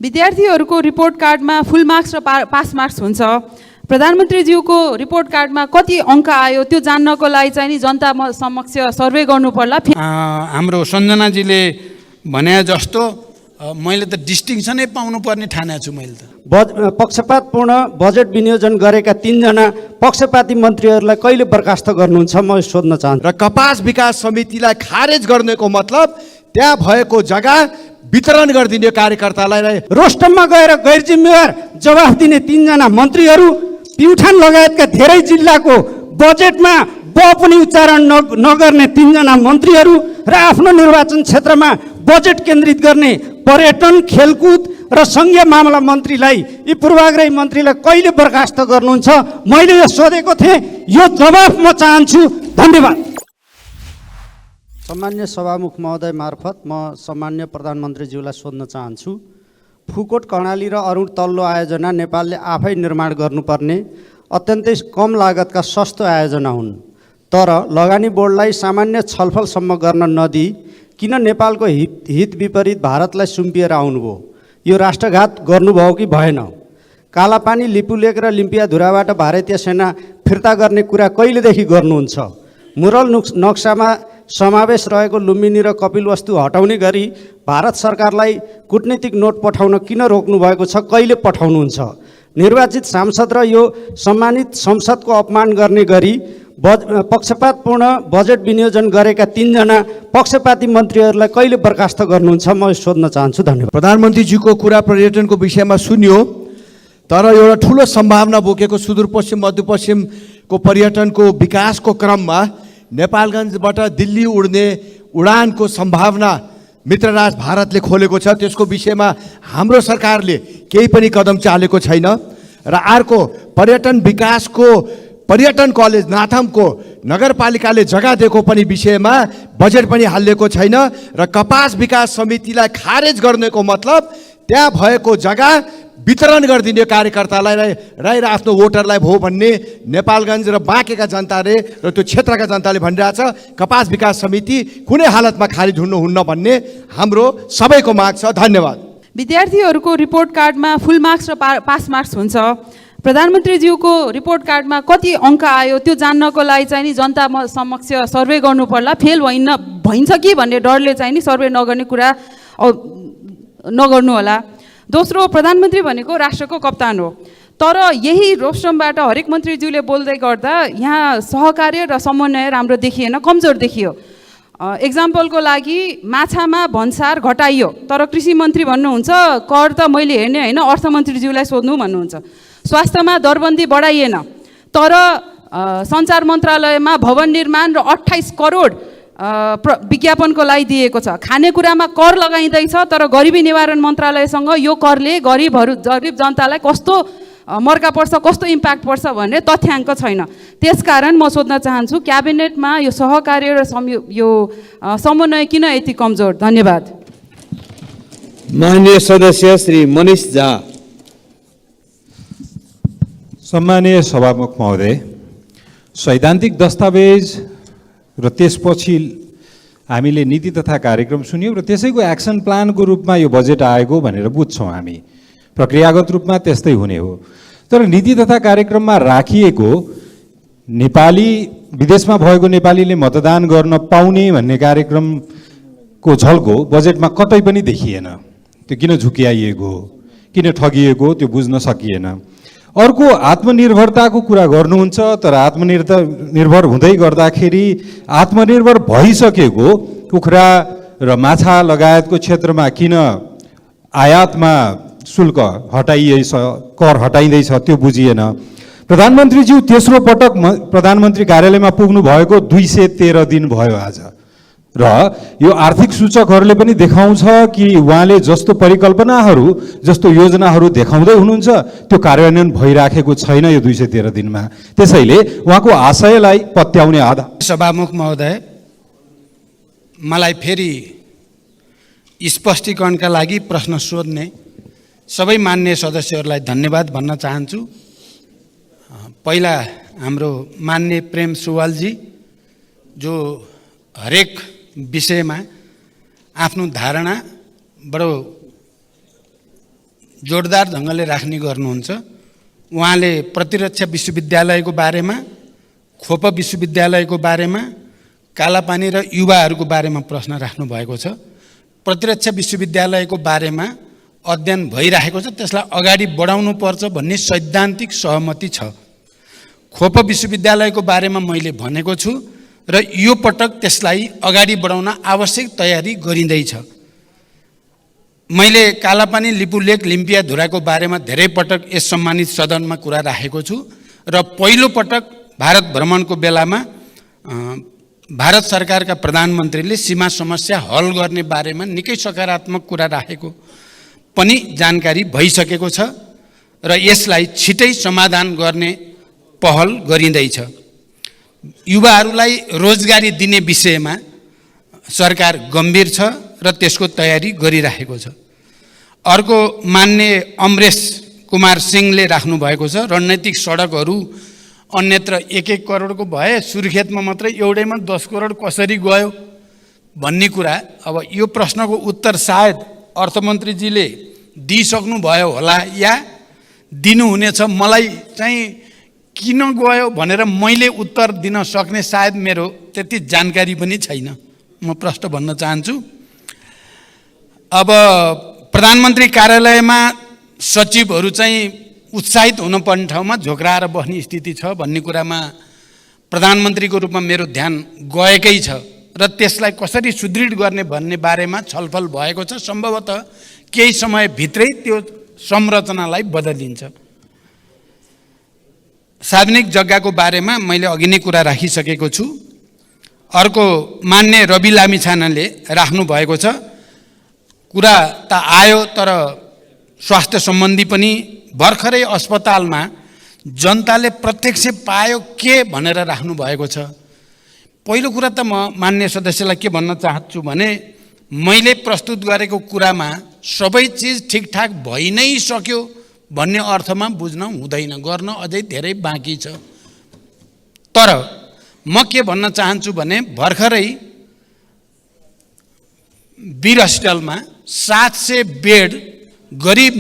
विद्यार्थीहरूको रिपोर्ट कार्डमा फुल मार्क्स र पास मार्क्स हुन्छ। प्रधानमन्त्रीज्यूको रिपोर्ट कार्डमा कति अङ्क आयो त्यो जान्नको लागि चाहिँ नि जनता समक्ष सर्वे गर्नु पर्ला। हाम्रो सञ्जनाजीले भने जस्तो मैले त डिस्टिङसनै पाउनुपर्ने ठानेको छु। मैले त पक्षपातपूर्ण बजेट विनियोजन गरेका 3 जना पक्षपाती मन्त्रीहरूलाई कहिले बर्खास्त गर्नुहुन्छ म सोध्न चाहन्छु। र कपास विकास समितिलाई खारेज गर्नेको मतलब त्यहाँ भएको जग्गा वितरण गरिदिने कार्यकर्तालाई रोस्टममा गएर गैर जिम्मेवार जवाफ दिने 3 जना मन्त्रीहरू, प्युठान लगायतका धेरै जिल्लाको बजेटमा ब पनि उच्चारण नगर्ने 3 जना मन्त्रीहरू र आफ्नो निर्वाचन क्षेत्रमा बजेट केन्द्रित गर्ने पर्यटन, खेलकुद र सङ्घीय मामला मन्त्रीलाई, यी पूर्वाग्रही मन्त्रीलाई कहिले बर्खास्त गर्नुहुन्छ? मैले यो सोधेको थिएँ, यो जवाफ म चाहन्छु। धन्यवाद। सम्मान्य सभामुख महोदय मार्फत म सम्मान्य प्रधानमन्त्रीज्यूलाई सोध्न चाहन्छु। फुकोट, कर्णाली र अरुण तल्लो आयोजना नेपालले आफै निर्माण गर्नुपर्ने अत्यन्तै कम लागतका सस्तो आयोजना हुन्। तर लगानी बोर्डलाई सामान्य छलफलसम्म गर्न नदिई किन नेपालको हित विपरीत भारतलाई सुम्पिएर आउनुभयो? यो राष्ट्रघात गर्नुभयो कि भएन? कालापानी, लिपुलेक र लिम्पियाधुराबाट भारतीय सेना फिर्ता गर्ने कुरा कहिलेदेखि गर्नुहुन्छ? मुरल नक्सामा समावेश रहेको लुम्बिनी र कपिलवस्तु हटाउने गरी भारत सरकारलाई कूटनीतिक नोट पठाउन किन रोक्नु भएको छ? कहिले पठाउनुहुन्छ? निर्वाचित सांसद र यो सम्मानित संसदको अपमान गर्ने गरी पक्षपातपूर्ण बजेट विनियोजन गरेका 3 जना पक्षपाती मन्त्रीहरूलाई कहिले बर्खास्त गर्नुहुन्छ म सोध्न चाहन्छु। धन्यवाद। प्रधानमन्त्रीज्यूको कुरा पर्यटनको विषयमा सुन्यो, तर एउटा ठुलो सम्भावना बोकेको सुदूरपश्चिम मध्यपश्चिमको पर्यटनको विकासको क्रममा नेपालगञ्जबाट दिल्ली उड्ने उडानको सम्भावना मित्रराज भारतले खोलेको छ। त्यसको विषयमा हाम्रो सरकारले केही पनि कदम चालेको छैन। र अर्को पर्यटन विकासको पर्यटन कलेज नाथमको नगरपालिकाले जग्गा दिएको पनि विषयमा बजेट पनि हालिएको छैन। र कपास विकास समितिलाई खारेज गर्नेको मतलब त्यहाँ भएको जग्गा वितरण गरिदिने कार्यकर्तालाई र आफ्नो वोटरलाई भो भन्ने नेपालगञ्ज र बाँकेका जनताले र त्यो क्षेत्रका जनताले भनिरहेछ। कपास विकास समिति कुनै हालतमा खारिज हुनुहुन्न भन्ने हाम्रो सबैको माग छ। धन्यवाद। विद्यार्थीहरूको रिपोर्ट कार्डमा फुल मार्क्स र पास मार्क्स हुन्छ। प्रधानमन्त्रीज्यूको रिपोर्ट कार्डमा कति अङ्क आयो त्यो जान्नको लागि चाहिँ नि जनता समक्ष सर्वे गर्नु पर्ला। फेल भइन्छ कि भन्ने डरले चाहिँ नि सर्वे नगर्ने कुरा नगर्नु होला। दोस्रो, प्रधानमन्त्री भनेको राष्ट्रको कप्तान हो। तर यही रोस्टमबाट हरेक मन्त्रीज्यूले बोल्दै गर्दा यहाँ सहकार्य र समन्वय राम्रो देखिएन, कमजोर देखियो। एक्जाम्पलको लागि माछामा भन्सार घटाइयो, तर कृषि मन्त्री भन्नुहुन्छ कर त मैले हेर्ने होइन, अर्थमन्त्रीज्यूलाई सोध्नु भन्नुहुन्छ। स्वास्थ्यमा दरबन्दी बढाइएन, तर सञ्चार मन्त्रालयमा भवन निर्माण र 28 करोड विज्ञापनको लागि दिएको छ। खानेकुरामा कर लगाइँदैछ, तर गरिबी निवारण मन्त्रालयसँग यो करले गरिब जनतालाई कस्तो मर्का पर्छ, कस्तो इम्प्याक्ट पर्छ भन्ने तथ्याङ्क छैन। त्यसकारण म सोध्न चाहन्छु, क्याबिनेटमा यो सहकार्य र यो समन्वय किन यति कमजोर? धन्यवाद। माननीय सदस्य श्री मनिष झा। सम्मानीय सभामुख महोदय, सैद्धान्तिक दस्तावेज र त्यसपछि हामीले नीति तथा कार्यक्रम सुन्यौँ र त्यसैको एक्सन प्लानको रूपमा यो बजेट आएको भनेर बुझ्छौँ हामी। प्रक्रियागत रूपमा त्यस्तै हुने हो। तर नीति तथा कार्यक्रममा राखिएको नेपाली विदेशमा भएको नेपालीले मतदान गर्न पाउने भन्ने कार्यक्रमको झल्को बजेटमा कतै पनि देखिएन। त्यो किन झुक्याइएको हो, किन ठगिएको त्यो बुझ्न सकिएन। अर्को, आत्मनिर्भरताको कुरा गर्नुहुन्छ, तर आत्मनिर्भर हुँदै गर्दाखेरि आत्मनिर्भर भइसकेको कुखुरा र माछा लगायतको क्षेत्रमा किन आयातमा शुल्क हटाइएछ, कर हटाइँदैछ त्यो बुझिएन। प्रधानमन्त्रीज्यू तेस्रो पटक प्रधानमन्त्री कार्यालयमा पुग्नु भएको 213 दिन भयो आज। र यो आर्थिक सूचकहरूले पनि देखाउँछ कि उहाँले जस्तो परिकल्पनाहरू, जस्तो योजनाहरू देखाउँदै हुनुहुन्छ त्यो कार्यान्वयन भइराखेको छैन यो 213 दिनमा। त्यसैले उहाँको आशयलाई पत्याउने आधार। सभामुख महोदय, मलाई फेरि स्पष्टीकरणका लागि प्रश्न सोध्ने सबै मान्य सदस्यहरूलाई धन्यवाद भन्न चाहन्छु। पहिला हाम्रो मान्य प्रेम सुवालजी जो हरेक विषयमा आफ्नो धारणा बडो जोडदार ढङ्गले राख्ने गर्नुहुन्छ। उहाँले प्रतिरक्षा विश्वविद्यालयको बारेमा, खोप विश्वविद्यालयको बारेमा, कालापानी र युवाहरूको बारेमा प्रश्न राख्नु भएको छ। प्रतिरक्षा विश्वविद्यालयको बारेमा अध्ययन भइरहेको छ, त्यसलाई अगाडि बढाउनु पर्छ भन्ने सैद्धान्तिक सहमति छ। खोप विश्वविद्यालयको बारेमा मैले भनेको छु र यो पटक त्यसलाई अगाडि बढाउन आवश्यक तयारी गरिँदैछ। मैले कालापानी, लिपुलेक, लिम्पियाधुराको बारेमा धेरै पटक यस सम्मानित सदनमा कुरा राखेको छु र पहिलो पटक भारत भ्रमणको बेलामा भारत सरकारका प्रधानमन्त्रीले सीमा समस्या हल गर्ने बारेमा निकै सकारात्मक कुरा राखेको पनि जानकारी भइसकेको छ र यसलाई छिटै समाधान गर्ने पहल गरिँदैछ। युवाहरूलाई रोजगारी दिने विषयमा सरकार गम्भीर छ र त्यसको तयारी गरिरहेको छ। अर्को माननीय अमरेश कुमार सिंहले राख्नु भएको छ, रणनीतिक सडकहरू अन्यत्र 1-1 करोडको भए, सुर्खेतमा मात्रै एउटैमा 10 करोड कसरी गयो भन्ने कुरा। अब यो प्रश्नको उत्तर सायद अर्थमन्त्रीजीले दिइसक्नु भयो होला या दिनुहुनेछ। मलाई चाहिँ किन गयो भनेर मैले उत्तर दिन सक्ने सायद मेरो त्यति जानकारी पनि छैन। म प्रश्न भन्न चाहन्छु। अब प्रधानमन्त्री कार्यालयमा सचिवहरू चाहिँ उत्साहित हुनुपर्ने ठाउँमा झोक्राएर बस्ने स्थिति छ भन्ने कुरामा प्रधानमन्त्रीको रूपमा मेरो ध्यान गएकै छ र त्यसलाई कसरी सुदृढ गर्ने भन्ने बारेमा छलफल भएको छ। सम्भवतः केही समयभित्रै त्यो संरचनालाई बदलिन्छ। सार्वजनिक जग्गाको बारेमा मैले अघि नै कुरा राखिसकेको छु। अर्को मान्य रवि लामिछानेले राख्नु भएको छ, कुरा त आयो तर स्वास्थ्य सम्बन्धी पनि भर्खरै अस्पतालमा जनताले प्रत्यक्ष पायो के भनेर राख्नु भएको छ। पहिलो कुरा त म मान्य सदस्यलाई के भन्न चाहन्छु भने मैले प्रस्तुत गरेको कुरामा सबै चिज ठिकठाक भइ नै सक्यो भन्ने अर्थमा बुझ्न हुँदैन, गर्न अझै धेरै बाँकी छ। तर म के भन्न चाहन्छु भने भर्खरै वीर हस्पिटलमा 700 बेड गरिब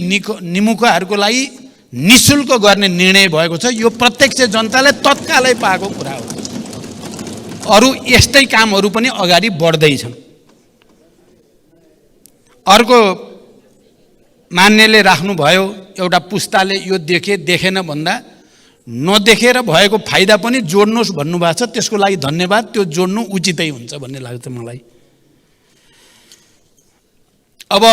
निमुखाहरूको लागि निःशुल्क गर्ने निर्णय भएको छ। यो प्रत्यक्ष जनताले तत्कालै पाएको कुरा हो। अरू यस्तै कामहरू पनि अगाडि बढ्दैछन्। अर्को मान्यले राख्नुभयो, एउटा पुस्ताले यो देखेन भन्दा नदेखेर भएको फाइदा पनि जोड्नुहोस् भन्नुभएको छ। त्यसको लागि धन्यवाद, त्यो जोड्नु उचितै हुन्छ भन्ने लाग्छ मलाई। अब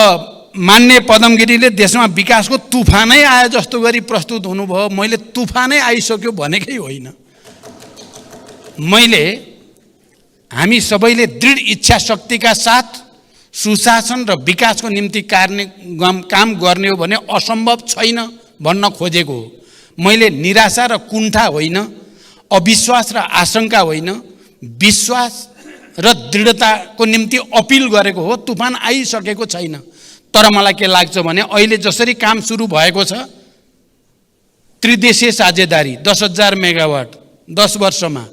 मान्य पदमगिरीले देशमा विकासको तुफानै आए जस्तो गरी प्रस्तुत हुनुभयो। मैले तुफानै आइसक्यो भनेकै होइन। मैले हामी सबैले दृढ इच्छा शक्तिका साथ सुशासन र विकासको निम्ति काम गर्ने हो भने असम्भव छैन भन्न खोजेको हो। मैले निराशा र कुण्ठा होइन, अविश्वास र आशंका होइन, विश्वास र दृढताको निम्ति अपिल गरेको हो। तुफान आइसकेको छैन। तर मलाई के लाग्छ भने अहिले जसरी काम सुरु भएको छ, त्रिदेशीय साझेदारी 10,000 मेगावाट 10 वर्षमा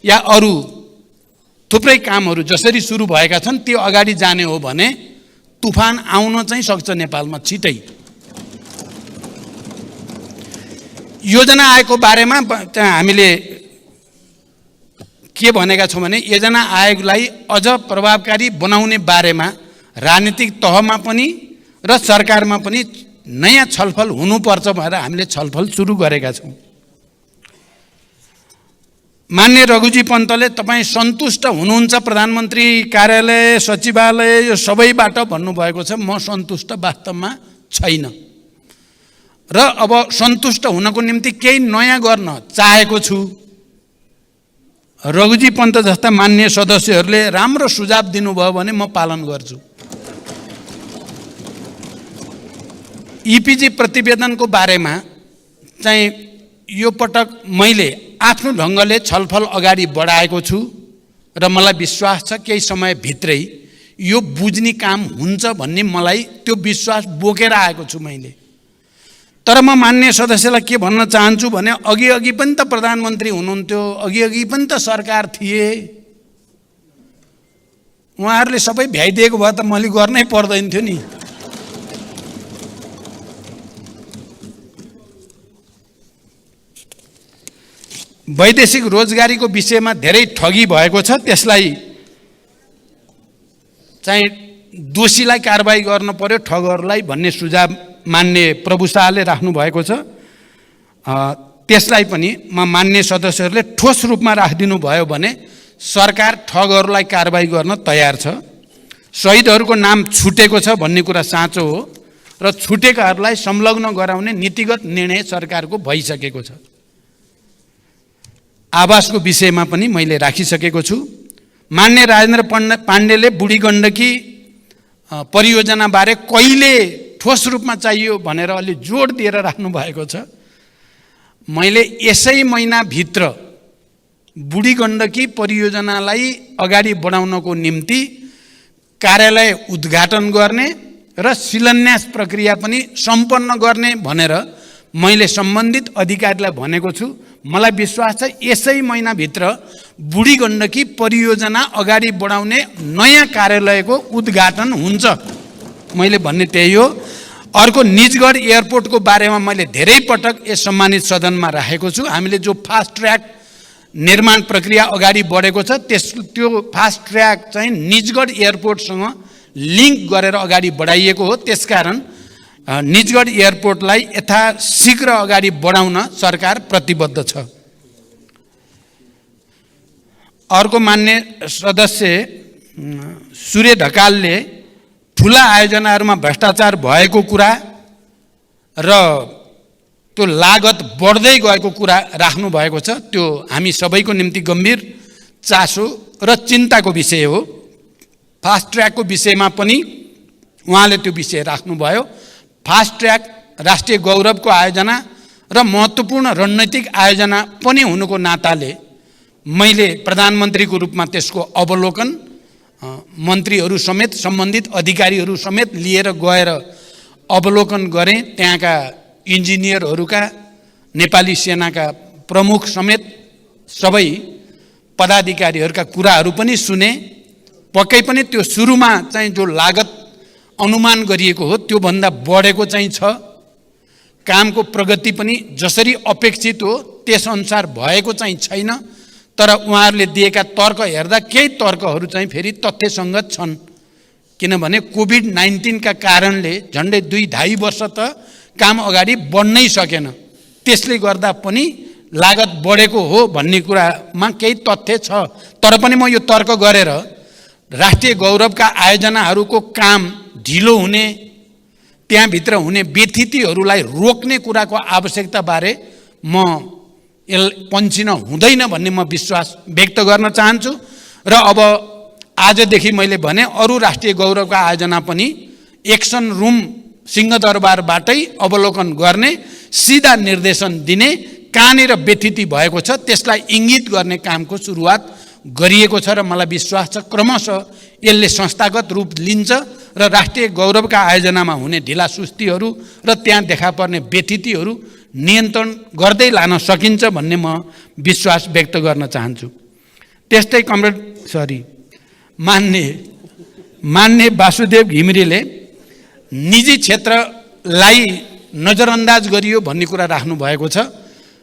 या अरू थुप्रै कामहरू जसरी सुरु भएका छन् त्यो अगाडि जाने हो भने तुफान आउन चाहिँ सक्छ नेपालमा छिटै। योजना आयोगको बारेमा हामीले के भनेका छौँ भने योजना आयोगलाई अझ प्रभावकारी बनाउने बारेमा राजनीतिक तहमा पनि र सरकारमा पनि नयाँ छलफल हुनुपर्छ भनेर हामीले छलफल सुरु गरेका छौँ। मान्य रघुजी पन्तले तपाईँ सन्तुष्ट हुनुहुन्छ प्रधानमन्त्री कार्यालय, सचिवालय यो सबैबाट भन्नुभएको छ। म सन्तुष्ट वास्तवमा छैन र अब सन्तुष्ट हुनको निम्ति केही नयाँ गर्न चाहेको छु। रघुजी पन्त जस्ता मान्य सदस्यहरूले राम्रो सुझाव दिनुभयो भने म पालन गर्छु। इपिजी प्रतिवेदनको बारेमा चाहिँ यो पटक मैले आफ्नो ढङ्गले छलफल अगाडि बढाएको छु र मलाई विश्वास छ केही समयभित्रै यो बुझ्ने काम हुन्छ भन्ने मलाई त्यो विश्वास बोकेर आएको छु मैले। तर म मान्य सदस्यलाई के भन्न चाहन्छु भने अघि पनि त प्रधानमन्त्री हुनुहुन्थ्यो, अघि पनि त सरकार थिए, उहाँहरूले सबै भ्याइदिएको भए त मैले गर्नै पर्दैन थियो नि। वैदेशिक रोजगारीको विषयमा धेरै ठगी भएको छ, त्यसलाई चाहिँ दोषीलाई कारबाही गर्न पर्यो, ठगहरूलाई भन्ने सुझाव मान्य प्रभु शाहले राख्नु भएको छ। त्यसलाई पनि मान्य सदस्यहरूले ठोस रूपमा राखिदिनु भयो भने सरकार ठगहरूलाई कारबाही गर्न तयार छ। शहीदहरूको नाम छुटेको छ भन्ने कुरा साँचो हो र छुटेकाहरूलाई संलग्न गराउने नीतिगत निर्णय सरकारको भइसकेको छ। आवासको विषयमा पनि मैले राखिसकेको छु। मान्य राजेन्द्र पाण्डेले बुढी गण्डकी परियोजनाबारे कहिले ठोस रूपमा चाहियो भनेर अलि जोड दिएर राख्नु भएको छ। मैले यसै महिनाभित्र बुढी गण्डकी परियोजनालाई अगाडि बढाउनको निम्ति कार्यालय उद्घाटन गर्ने र शिलान्यास प्रक्रिया पनि सम्पन्न गर्ने भनेर मैले सम्बन्धित अधिकारीलाई भनेको छु। मलाई विश्वास छ यसै महिनाभित्र बुढी गण्डकी परियोजना अगाडि बढाउने नयाँ कार्यालयको उद्घाटन हुन्छ। मैले भन्ने त्यही हो। अर्को निजगढ एयरपोर्टको बारेमा मैले धेरै पटक यस सम्मानित सदनमा राखेको छु। हामीले जो फास्ट ट्र्याक निर्माण प्रक्रिया अगाडि बढेको छ त्यो फास्ट ट्र्याक चाहिँ निजगढ एयरपोर्टसँग लिङ्क गरेर अगाडि बढाइएको हो। त्यसकारण निजगढ एयरपोर्टलाई यथाशीघ्र अगाडि बढाउन सरकार प्रतिबद्ध छ। अर्को मान्य सदस्य सूर्य ढकालले ठुला आयोजनाहरूमा भ्रष्टाचार भएको कुरा र त्यो लागत बढ्दै गएको कुरा राख्नु भएको छ। त्यो हामी सबैको निम्ति गम्भीर चासो र चिन्ताको विषय हो। फास्ट ट्र्याकको विषयमा पनि उहाँले त्यो विषय राख्नुभयो। फास्ट ट्र्याक राष्ट्रिय गौरवको आयोजना र महत्त्वपूर्ण रणनीतिक आयोजना पनि हुनुको नाताले मैले प्रधानमन्त्रीको रूपमा त्यसको अवलोकन मन्त्रीहरू समेत सम्बन्धित अधिकारीहरू समेत लिएर गएर अवलोकन गरेँ। त्यहाँका इन्जिनियरहरूका, नेपाली सेनाका प्रमुख समेत सबै पदाधिकारीहरूका कुराहरू पनि सुने। पक्कै पनि त्यो सुरुमा चाहिँ जो लागत अनुमान गरिएको हो त्योभन्दा बढेको चाहिँ छ। कामको प्रगति पनि जसरी अपेक्षित हो त्यसअनुसार भएको चाहिँ छैन। तर उहाँहरूले दिएका तर्क हेर्दा केही तर्कहरू चाहिँ फेरि तथ्यसङ्गत छन्। किनभने कोभिड-19 का कारणले झन्डै 2-2.5 वर्ष त काम अगाडि बढ्नै सकेन। त्यसले गर्दा पनि लागत बढेको हो भन्ने कुरामा केही तथ्य छ। तर पनि म यो तर्क गरेर राष्ट्रिय गौरवका आयोजनाहरूको काम ढिलो हुने, त्यहाँभित्र हुने व्यथितिहरूलाई रोक्ने कुराको आवश्यकताबारे म पन्छिन हुँदैन भन्ने म विश्वास व्यक्त गर्न चाहन्छु। र अब आजदेखि मैले भने अरू राष्ट्रिय गौरवका आयोजना पनि एक्सन रुम सिंहदरबारबाटै अवलोकन गर्ने, सिधा निर्देशन दिने, कहाँनिर व्यथिति भएको छ त्यसलाई इङ्गित गर्ने कामको सुरुवात गरिएको छ। र मलाई विश्वास छ क्रमशः यसले संस्थागत रूप लिन्छ र राष्ट्रिय गौरवका आयोजनामा हुने ढिलासुस्तीहरू र त्यहाँ देखा पर्ने व्यथितिहरू नियन्त्रण गर्दै लान सकिन्छ भन्ने म विश्वास व्यक्त गर्न चाहन्छु। त्यस्तै मान्य वासुदेव घिमिरेले निजी क्षेत्रलाई नजरअन्दाज गरियो भन्ने कुरा राख्नु भएको छ।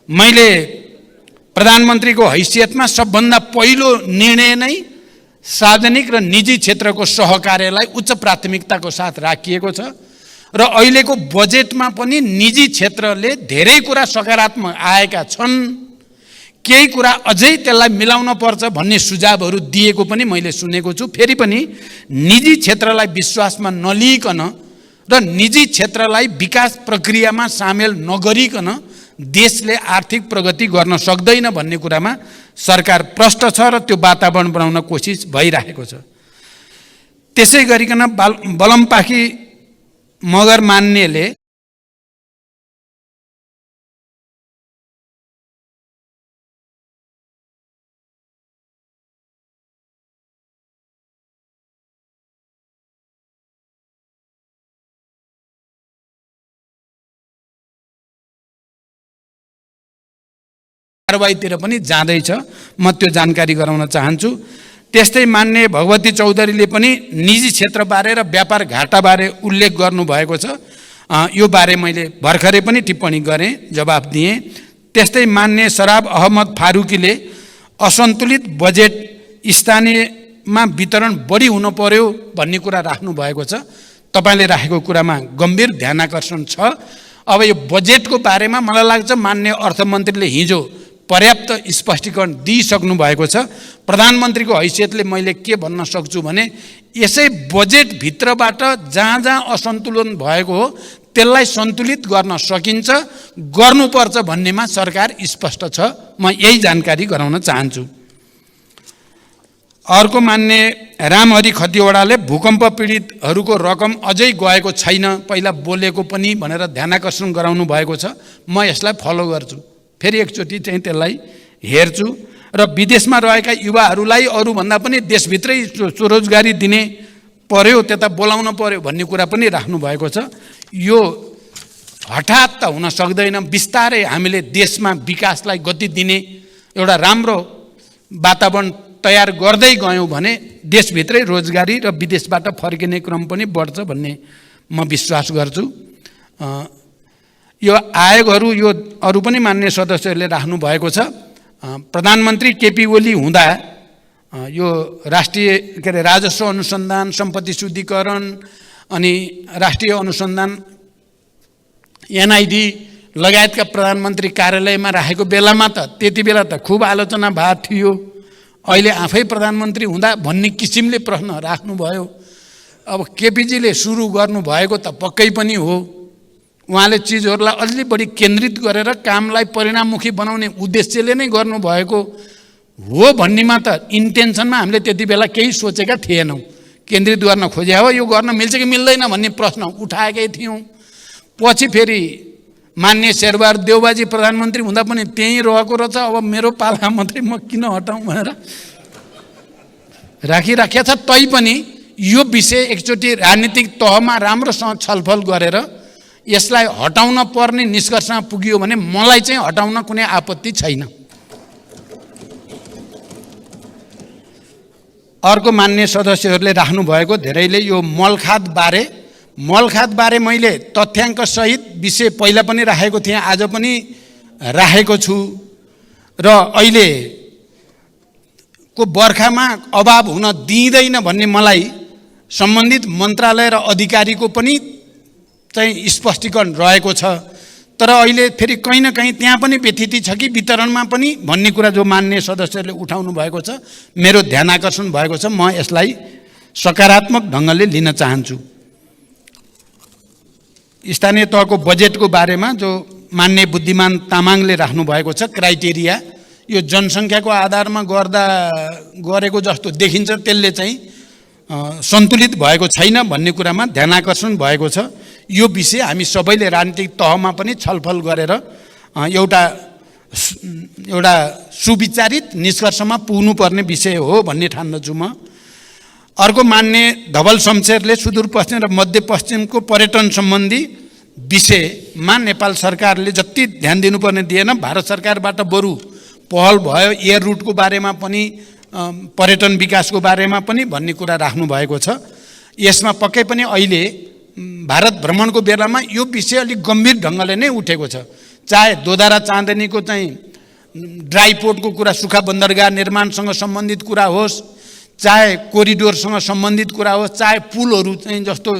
मैले प्रधानमन्त्रीको हैसियतमा सबभन्दा पहिलो निर्णय नै सार्वजनिक र निजी क्षेत्रको सहकार्यलाई उच्च प्राथमिकताको साथ राखिएको छ। र अहिलेको बजेटमा पनि निजी क्षेत्रले धेरै कुरा सकारात्मक आएका छन्। केही कुरा अझै त्यसलाई मिलाउन पर्छ भन्ने सुझावहरू दिएको पनि मैले सुनेको छु। फेरि पनि निजी क्षेत्रलाई विश्वासमा नलिइकन र निजी क्षेत्रलाई विकास प्रक्रियामा सामेल नगरिकन देशले आर्थिक प्रगति गर्न सक्दैन भन्ने कुरामा सरकार प्रष्ट छ र त्यो वातावरण बनाउन कोसिस भइरहेको छ। त्यसै गरिकन बलमपाखी मगर मान्नेले कारबाहीतिर पनि जाँदैछ, म त्यो जानकारी गराउन चाहन्छु। त्यस्तै मान्य भगवती चौधरीले पनि निजी क्षेत्रबारे र व्यापार घाटाबारे उल्लेख गर्नुभएको छ। यो बारे मैले भर्खरै पनि टिप्पणी गरेँ, जवाफ दिएँ। त्यस्तै मान्य शराब अहमद फारूकीले असन्तुलित बजेट स्थानीयमा वितरण बढी हुन पर्यो भन्ने कुरा राख्नु भएको छ। तपाईले राखेको कुरामा गम्भीर ध्यानाकर्षण छ। अब यो बजेटको बारेमा मलाई लाग्छ मान्य अर्थमन्त्रीले हिजो पर्याप्त स्पष्टीकरण दिइसक्नु भएको छ। प्रधानमन्त्रीको हैसियतले मैले के भन्न सक्छु भने यसै बजेटभित्रबाट जहाँ जहाँ असन्तुलन भएको हो त्यसलाई सन्तुलित गर्न सकिन्छ, गर्नुपर्छ भन्नेमा सरकार स्पष्ट छ। म यही जानकारी गराउन चाहन्छु। अर्को मान्य रामहरि खतिवडाले भूकम्प पीडितहरूको रकम अझै गएको छैन, पहिला बोलेको पनि भनेर ध्यानाकर्षण गराउनु भएको छ। म यसलाई फलो गर्छु, फेरि एकचोटि चाहिँ त्यसलाई हेर्छु र विदेशमा रहेका युवाहरूलाई अरूभन्दा पनि देशभित्रै स्वरोजगारी दिने पर्यो, त्यता बोलाउन पर्यो भन्ने कुरा पनि राख्नु भएको छ। यो हठात त हुन सक्दैन, बिस्तारै हामीले देशमा विकासलाई गति दिने एउटा राम्रो वातावरण तयार गर्दै गयौँ भने देशभित्रै रोजगारी र विदेशबाट फर्किने क्रम पनि बढ्छ भन्ने म विश्वास गर्छु। यो आयोगहरू यो अरू पनि मान्य सदस्यहरूले राख्नु भएको छ। प्रधानमन्त्री केपी ओली हुँदा यो राष्ट्रिय के अरे राजस्व अनुसन्धान, सम्पत्ति शुद्धिकरण अनि राष्ट्रिय अनुसन्धान एनआइडी लगायतका प्रधानमन्त्री कार्यालयमा राखेको बेलामा त त्यति बेला त खुब आलोचना भएको थियो। अहिले आफै प्रधानमन्त्री हुँदा भन्ने किसिमले प्रश्न राख्नुभयो। अब केपीजीले सुरु गर्नुभएको त पक्कै पनि हो, उहाँले चिजहरूलाई अलि बढी केन्द्रित गरेर कामलाई परिणाममुखी बनाउने उद्देश्यले नै गर्नुभएको हो भन्नेमा त इन्टेन्सनमा हामीले त्यति बेला केही सोचेका थिएनौँ। केन्द्रित गर्न खोजे हो, यो गर्न मिल्छ कि मिल्दैन भन्ने प्रश्न उठाएकै थियौँ। पछि फेरि मान्य शेरबहादुर देउबाजी प्रधानमन्त्री हुँदा पनि त्यहीँ रहेको रहेछ, अब मेरो पाला मात्रै म किन हटाउँ भनेर राखिराखेको छ। तैपनि यो विषय एकचोटि राजनीतिक तहमा राम्रोसँग छलफल गरेर यसलाई हटाउन पर्ने निष्कर्षमा पुगियो भने मलाई चाहिँ हटाउन कुनै आपत्ति छैन। अर्को मान्य सदस्यहरूले राख्नुभएको धेरैले यो मलखाद बारे मैले तथ्याङ्क सहित विषय पहिला पनि राखेको थिएँ, आज पनि राखेको छु र अहिले को बर्खामा अभाव हुन दिइँदैन भन्ने मलाई सम्बन्धित मन्त्रालय र अधिकारीको पनि चाहिँ स्पष्टीकरण रहेको छ। तर अहिले फेरि कहीँ न कहीँ त्यहाँ पनि व्यथिति छ कि वितरणमा पनि भन्ने कुरा जो मान्य सदस्यहरूले उठाउनु भएको छ, मेरो ध्यानाकर्षण भएको छ। म यसलाई सकारात्मक ढङ्गले लिन चाहन्छु। स्थानीय तहको बजेटको बारेमा जो मान्य बुद्धिमान तामाङले राख्नु भएको छ क्राइटेरिया, यो जनसङ्ख्याको आधारमा गरेको जस्तो देखिन्छ, त्यसले चाहिँ सन्तुलित भएको छैन भन्ने कुरामा ध्यानाकर्षण भएको छ। यो विषय हामी सबैले राजनीतिक तहमा पनि छलफल गरेर एउटा सुविचारित निष्कर्षमा पुग्नुपर्ने विषय हो भन्ने ठान्दछु म। अर्को मान्य धवल शमशेरले सुदूरपश्चिम र मध्यपश्चिमको पर्यटन सम्बन्धी विषयमा नेपाल सरकारले जति ध्यान दिनुपर्ने दिएन, भारत सरकारबाट बरु पहल भयो एयर रुटको बारेमा पनि, पर्यटन विकासको बारेमा पनि भन्ने कुरा राख्नु भएको छ। यसमा पक्कै पनि अहिले भारत भ्रमणको बेलामा यो विषय अलिक गम्भीर ढङ्गले नै उठेको छ। चाहे दोधारा चाँदनीको चाहिँ ड्राई पोर्टको कुरा, सुक्खा बन्दरगाह निर्माणसँग सम्बन्धित कुरा होस्, चाहे कोरिडोरसँग सम्बन्धित कुरा होस्, चाहे पुलहरू चाहिँ जस्तो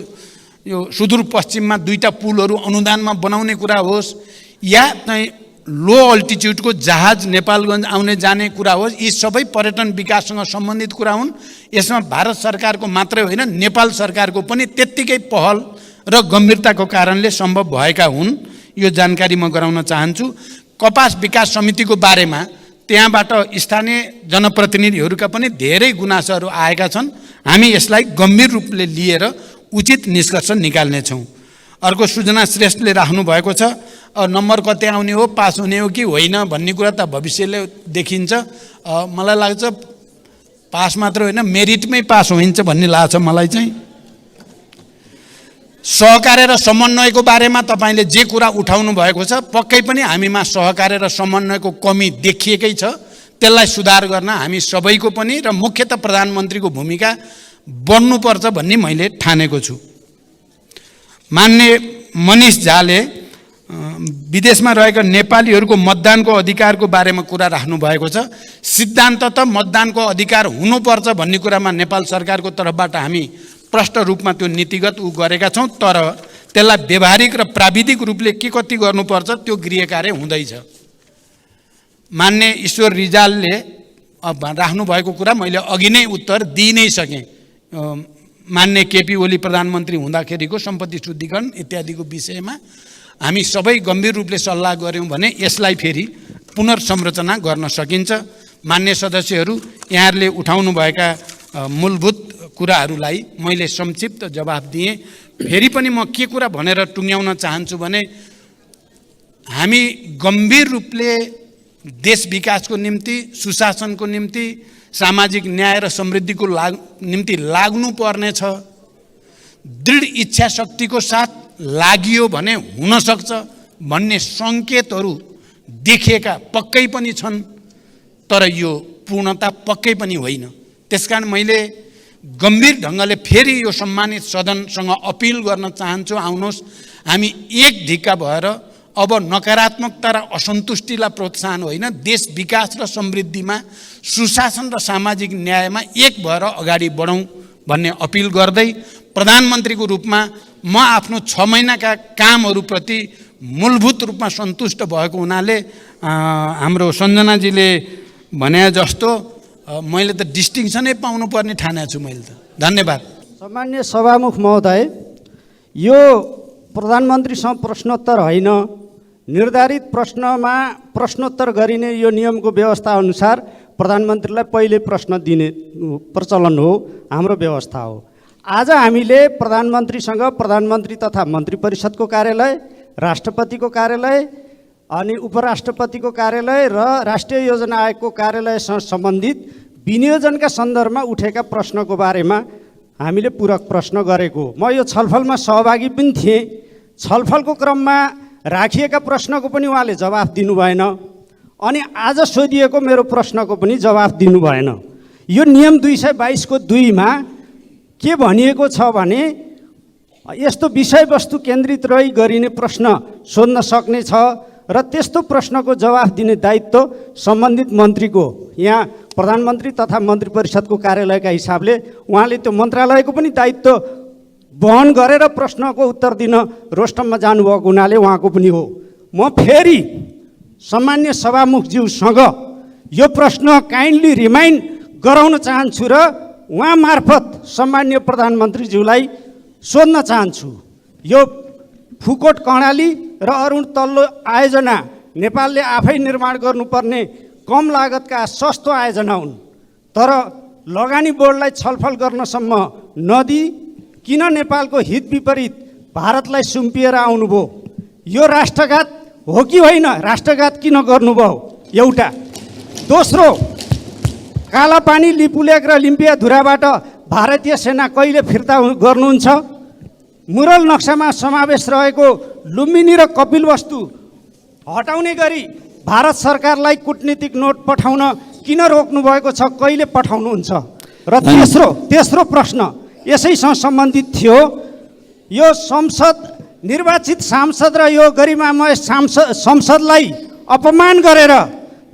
यो सुदूरपश्चिममा 2टा पुलहरू अनुदानमा बनाउने कुरा होस्, या चाहिँ लो अल्टिट्युडको जहाज नेपालगञ्ज आउने जाने कुरा होस्, यी सबै पर्यटन विकाससँग सम्बन्धित कुरा हुन्। यसमा भारत सरकारको मात्रै होइन, नेपाल सरकारको पनि त्यत्तिकै पहल र गम्भीरताको कारणले सम्भव भएका हुन्। यो जानकारी म गराउन चाहन्छु। कपास विकास समितिको बारेमा त्यहाँबाट स्थानीय जनप्रतिनिधिहरूका पनि धेरै गुनासोहरू आएका छन्। हामी यसलाई गम्भीर रूपले लिएर उचित निष्कर्ष निकाल्नेछौँ। अर्को सुजना श्रेष्ठले राख्नु भएको छ, नम्बर कति आउने हो, पास हुने हो कि होइन भन्ने कुरा त भविष्यले देखिन्छ। मलाई लाग्छ पास मात्र होइन, मेरिटमै पास हुन्छ भन्ने लाग्छ मलाई चाहिँ। सहकार्य र समन्वयको बारेमा तपाईँले जे कुरा उठाउनु भएको छ, पक्कै पनि हामीमा सहकार्य र समन्वयको कमी देखिएकै छ। त्यसलाई सुधार गर्न हामी सबैको पनि र मुख्यतः प्रधानमन्त्रीको भूमिका बढ्नुपर्छ भन्ने मैले ठानेको छु। मान्य मनिष झाले विदेशमा रहेका नेपालीहरूको मतदानको अधिकारको बारेमा कुरा राख्नु भएको छ। सिद्धान्त त मतदानको अधिकार हुनुपर्छ भन्ने कुरामा नेपाल सरकारको तर्फबाट हामी प्रष्ट रूपमा त्यो नीतिगत गरेका छौँ, तर त्यसलाई व्यवहारिक र प्राविधिक रूपले के कति गर्नुपर्छ त्यो गृह कार्य हुँदैछ। मान्य ईश्वर रिजालले राख्नु भएको कुरा मैले अघि नै उत्तर दिइ नै सकेँ। मान्य केपी ओली प्रधानमन्त्री हुँदाखेरिको सम्पत्ति शुद्धिकरण इत्यादिको विषयमा हामी सबै गम्भीर रूपले सल्लाह गऱ्यौँ भने यसलाई फेरि पुनर्संरचना गर्न सकिन्छ। मान्य सदस्यहरू, यहाँहरूले उठाउनुभएका मूलभूत कुराहरूलाई मैले संक्षिप्त जवाफ दिएँ। फेरि पनि म के कुरा भनेर टुङ्ग्याउन चाहन्छु भने हामी गम्भीर रूपले देश विकासको निम्ति, सुशासनको निम्ति, सामाजिक न्याय र समृद्धिको निम्ति लाग्नुपर्ने छ। दृढ इच्छा शक्तिको साथ लागियो भने हुन सक्छ भन्ने सङ्केतहरू देखिएका पक्कै पनि छन्, तर यो पूर्णता पक्कै पनि होइन। त्यसकारण मैले गम्भीर ढङ्गले फेरि यो सम्मानित सदनसँग अपिल गर्न चाहन्छु, आउनुहोस् हामी एक ढिक्का भएर अब नकारात्मकता र असन्तुष्टिलाई प्रोत्साहन होइन, देश विकास र समृद्धिमा, सुशासन र सामाजिक न्यायमा एक भएर अगाडि बढौँ भन्ने अपिल गर्दै प्रधानमन्त्रीको रूपमा म आफ्नो 6 महिनाका कामहरूप्रति मूलभूत रूपमा सन्तुष्ट भएको हुनाले हाम्रो सञ्जनाजीले भने जस्तो मैले त डिस्टिङसनै पाउनुपर्ने ठानेको छु मैले त। धन्यवाद। सामान्य सभामुख महोदय, यो प्रधानमन्त्रीसँग प्रश्नोत्तर होइन, निर्धारित प्रश्नमा प्रश्नोत्तर गरिने यो नियमको व्यवस्था अनुसार प्रधानमन्त्रीलाई पहिले प्रश्न दिने प्रचलन हो, हाम्रो व्यवस्था हो। आज हामीले प्रधानमन्त्रीसँग प्रधानमन्त्री तथा मन्त्री परिषदको कार्यालय, राष्ट्रपतिको कार्यालय अनि उपराष्ट्रपतिको कार्यालय र राष्ट्रिय योजना आयोगको कार्यालयसँग सम्बन्धित विनियोजनका सन्दर्भमा उठेका प्रश्नको बारेमा हामीले पूरक प्रश्न गरेको। म यो छलफलमा सहभागी पनि थिएँ। छलफलको क्रममा राखिएका प्रश्नको पनि उहाँले जवाफ दिनु भएन अनि आज सोधिएको मेरो प्रश्नको पनि जवाफ दिनु भएन। यो नियम 222 को 2 मा के भनिएको छ भने यस्तो विषयवस्तु केन्द्रित रही गरिने प्रश्न सोध्न सक्ने छ र त्यस्तो प्रश्नको जवाफ दिने दायित्व सम्बन्धित मन्त्रीको, यहाँ प्रधानमन्त्री तथा मन्त्री परिषदको कार्यालयका हिसाबले उहाँले त्यो मन्त्रालयको पनि दायित्व वहन गरेर प्रश्नको उत्तर दिन रोस्टममा जानुभएको हुनाले उहाँको पनि हो। म फेरि सामान्य सभामुखज्यूसँग यो प्रश्न काइन्डली रिमाइन्ड गराउन चाहन्छु र उहाँ मार्फत सामान्य प्रधानमन्त्रीज्यूलाई सोध्न चाहन्छु। यो फुकोट कर्णाली र अरुण तल्लो आयोजना नेपालले आफै निर्माण गर्नुपर्ने कम लागतका सस्तो आयोजना हुन्, तर लगानी बोर्डलाई छलफल गर्नसम्म नदिई किन नेपालको हित विपरीत भारतलाई सुम्पिएर आउनुभयो? यो राष्ट्रघात हो कि होइन? राष्ट्रघात किन गर्नुभयो? एउटा। दोस्रो, कालापानी, लिपुलेक र लिम्पियाधुराबाट भारतीय सेना कहिले फिर्ता गर्नुहुन्छ? मुरल नक्सामा समावेश रहेको लुम्बिनी र कपिलवस्तु हटाउने गरी भारत सरकारलाई कूटनीतिक नोट पठाउन किन रोक्नु भएको छ? कहिले पठाउनुहुन्छ? र तेस्रो प्रश्न यसैसँग सम्बन्धित थियो। यो संसद निर्वाचित सांसद र यो गरिमामय संसदलाई अपमान गरेर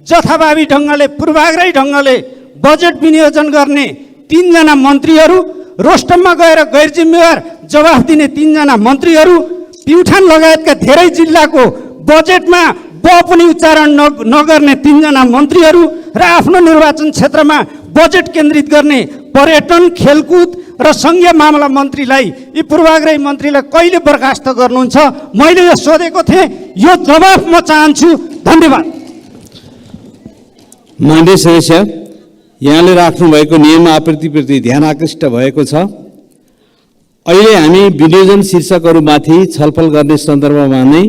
जथाभावी ढङ्गले, पूर्वाग्रही ढङ्गले बजेट विनियोजन गर्ने 3 जना मन्त्रीहरू, रोस्टममा गएर गैर जिम्मेवार जवाफ दिने 3 जना मन्त्रीहरू, प्युठान लगायतका धेरै जिल्लाको बजेटमा ब पनि उच्चारण नगर्ने 3 जना मन्त्रीहरू र आफ्नो निर्वाचन क्षेत्रमा बजेट केन्द्रित गर्ने पर्यटन, खेलकुद र सङ्घीय मामला मन्त्रीलाई, यी पूर्वाग्रही मन्त्रीलाई कहिले बर्खास्त गर्नुहुन्छ? मैले यो सोधेको थिएँ, यो जवाफ म चाहन्छु। धन्यवाद। मान्य सदस्य, यहाँले राख्नुभएको नियम आपत्तिप्रति ध्यान आकृष्ट भएको छ। अहिले हामी विनियोजन शीर्षकहरूमाथि छलफल गर्ने सन्दर्भमा नै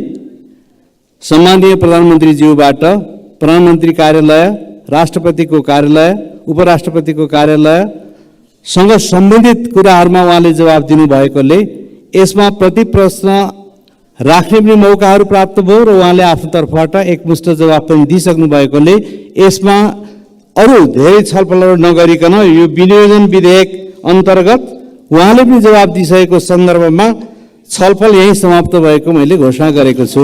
सम्माननीय प्रधानमन्त्रीज्यूबाट प्रधानमन्त्री कार्यालय, राष्ट्रपतिको कार्यालय, उपराष्ट्रपतिको कार्यालयसँग सम्बन्धित कुराहरूमा उहाँले जवाफ दिनुभएकोले यसमा प्रति प्रश्न राख्ने पनि मौकाहरू प्राप्त भयो र उहाँले आफ्नो तर्फबाट एकमुष्ट जवाफ पनि दिइसक्नु भएकोले यसमा अरू धेरै छलफलहरू नगरिकन यो विनियोजन विधेयक अन्तर्गत उहाँले पनि जवाफ दिइसकेको सन्दर्भमा छलफल यही समाप्त भएको मैले घोषणा गरेको छु।